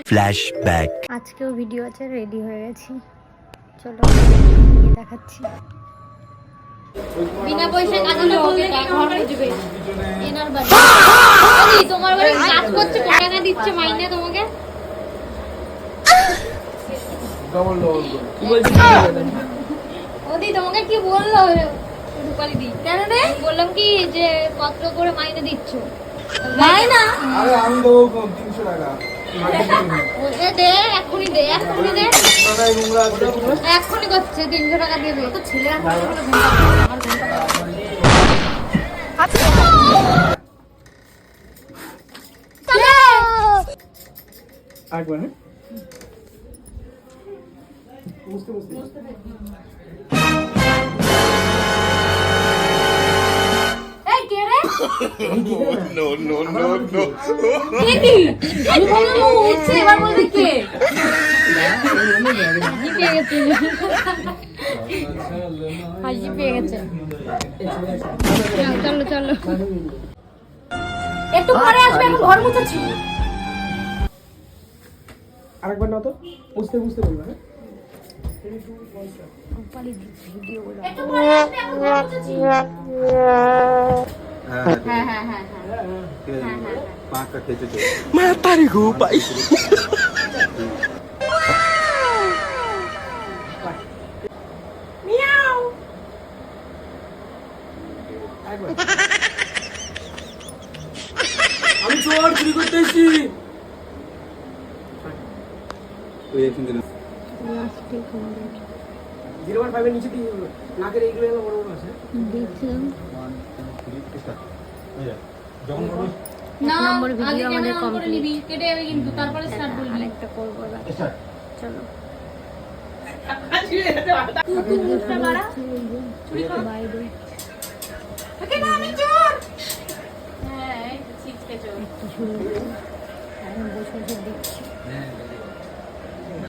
Flashback. আজকেও video আছে, ready হয়ে গেছি, চলো দেখাচ্ছি। বিনা পয়সায় কাজ না করলে ঘর বুঝবে এনার বাড়ি তোমার বাড়ি কাজ করছে, কত টাকা দিচ্ছে মাইনে তোমাকে? ডবল কি বলছিস? ওদি তোমাকে কি বললো রূপালি দি? কেন রে? বললাম কি যে কত করে মাইনে দিচ্ছ? মাইনা আরে আমি দেবো 300 টাকা। ওকে দে, এক্ষুনি দে, এক্ষুনি দে, এক্ষুনি করছে 300 টাকা দিয়ে দে। তো ছেলেরা আমার একবার হ্যাঁ বুঝতে এই কে রে? No no no no. কি আমি বললাম ও উঠছে, এবার বলবে কে? হাসি পেয়ে গেছে, হাসি পেয়ে গেছে। চলো চলো, একটু পরে আসবে, এখন ঘর মুছাচ্ছি। আরেকবার নাও তো, বুঝতে বলবা হ্যাঁ। একটু পরে আসবে, এখন ঘর মুছাচ্ছি। হ্যাঁ পাঁচটা খেতে মাতারি গো ভাই। আমি চোর চুরি করতে এসেছি। ওই একদিন দিলাম 0.5 এর নিচে দিয়ে নাকের এইগুলো বড় বড় আছে। না নম্বর ভিডিও আমাদের কমপ্লিট, কেটে যাবে কিন্তু, তারপরে স্টার্ট করবি। আরেকটা করবো এবার, চলো তুই মুখটা মারা চুরি কর বাইরে ওকে না, আমি চোর। হ্যাঁ এই তো ছিটকে চোর। একটু শুরু আমি বসে বসে দেখছি।